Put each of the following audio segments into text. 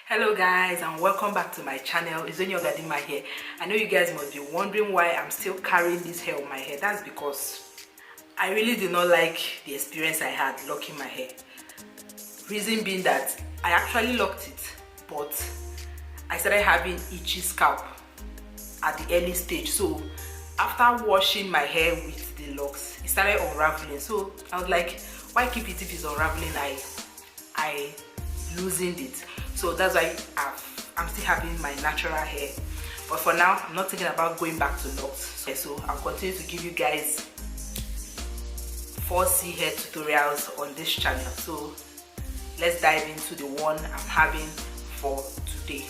Hello guys, and welcome back to my channel. It's Onyinyechiikechiweta here. I know you guys must be wondering why I'm still carrying this hair on my head. That's because I really did not like the experience I had locking my hair. Reason being that I actually locked it, but I started having itchy scalp at the early stage. So after washing my hair with the locks, it started unraveling. So I was like, why keep it if it's unraveling? I loosened it. So that's why I'm still having my natural hair. But for now, I'm not thinking about going back to locks. So I'll continue to give you guys 4C hair tutorials on this channel. So let's dive into the one I'm having for today.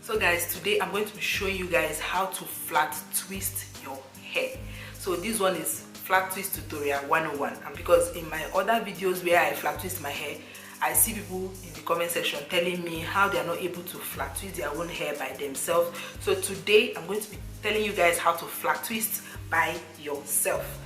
So guys, today I'm going to be showing you guys how to flat twist your hair. So this one is flat twist tutorial 101, and because in my other videos where I flat twist my hair, I see people in the comment section telling me how they are not able to flat twist their own hair by themselves. So today I'm going to be telling you guys how to flat twist by yourself.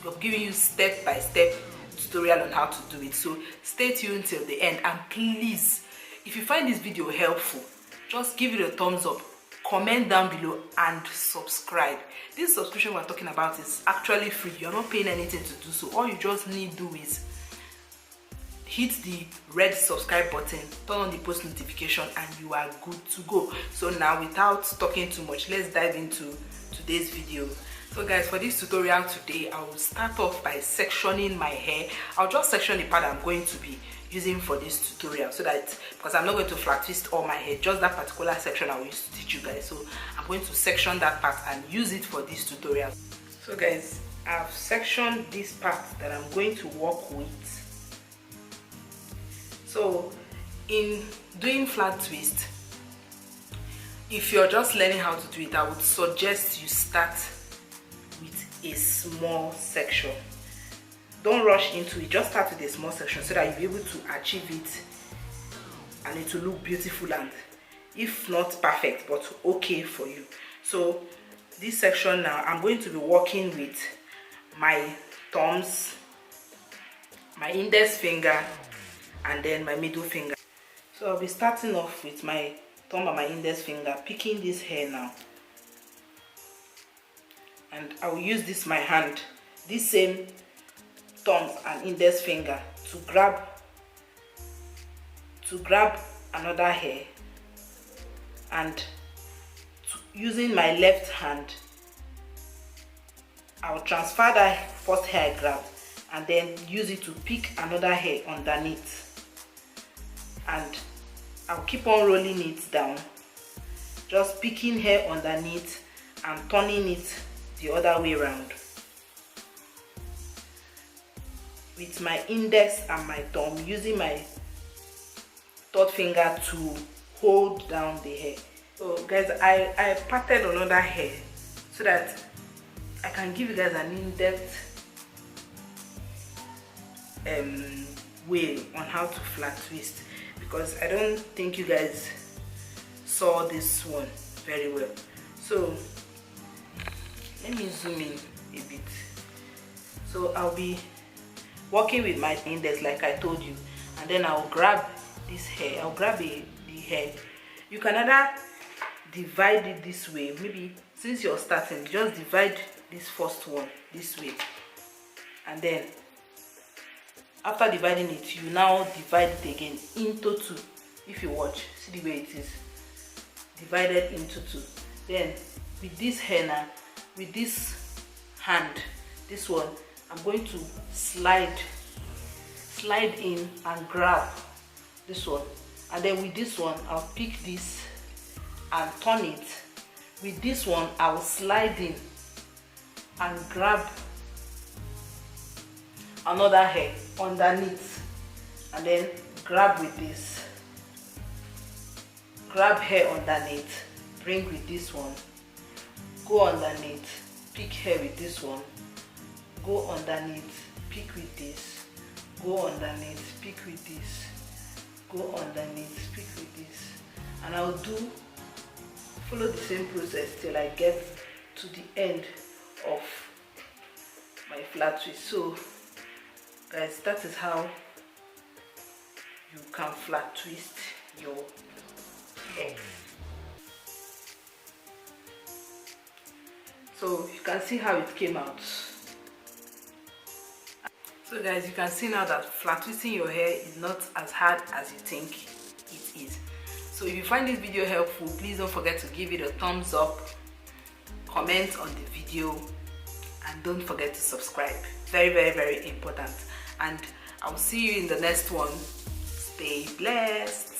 I'm giving you step-by-step tutorial on how to do it. So stay tuned till the end, and please, if you find this video helpful, just give it a thumbs up, comment down below, and subscribe. This subscription we're talking about is actually free. You're not paying anything to do so. All you just need to do is hit the red subscribe button, turn on the post notification, and you are good to go. So now, without talking too much, let's dive into today's video. So guys, for this tutorial today, I will start off by sectioning my hair. I'll just section the part I'm going to be using for this tutorial, so that, because I'm not going to flat twist all my hair, just that particular section I will use to teach you guys. So I'm going to section that part and use it for this tutorial. So guys, I've sectioned this part that I'm going to work with. So in doing flat twist, if you're just learning how to do it, I would suggest you start with a small section. Don't rush into it, just start with a small section so that you'll be able to achieve it and it will look beautiful, and if not perfect, but okay for you. So this section now, I'm going to be working with my thumbs, my index finger, and then my middle finger. So I'll be starting off with my thumb and my index finger, picking this hair now, and I will use this my hand, this same thumb and index finger, to grab another hair, and using my left hand, I will transfer that first hair I grabbed and then use it to pick another hair underneath, and I'll keep on rolling it down, just picking hair underneath and turning it the other way around with my index and my thumb, using my third finger to hold down the hair. So guys, I parted another hair so that I can give you guys an in-depth way on how to flat twist, because I don't think you guys saw this one very well. So let me zoom in a bit. So I'll be working with my index like I told you, and then I'll grab this hair, I'll grab the hair. You can either divide it this way, maybe since you're starting, just divide this first one this way, and then after dividing it, you now divide it again into two. If you watch, see the way it is divided into two. Then with this hair now, with this hand, this one, I'm going to slide in and grab this one, and then with this one I'll pick this and turn it. With this one I'll slide in and grab another hair underneath, and then grab with this, grab hair underneath, bring with this one, go underneath, pick hair with this one, go underneath, pick with this, go underneath, pick with this, go underneath, pick with this, and I'll follow the same process till I get to the end of my flat twist. So guys, that is how you can flat twist your hair. So you can see how it came out. So guys, you can see now that flat twisting your hair is not as hard as you think it is. So if you find this video helpful, please don't forget to give it a thumbs up, comment on the video, and don't forget to subscribe. Very, very, very important. And I'll see you in the next one. Stay blessed.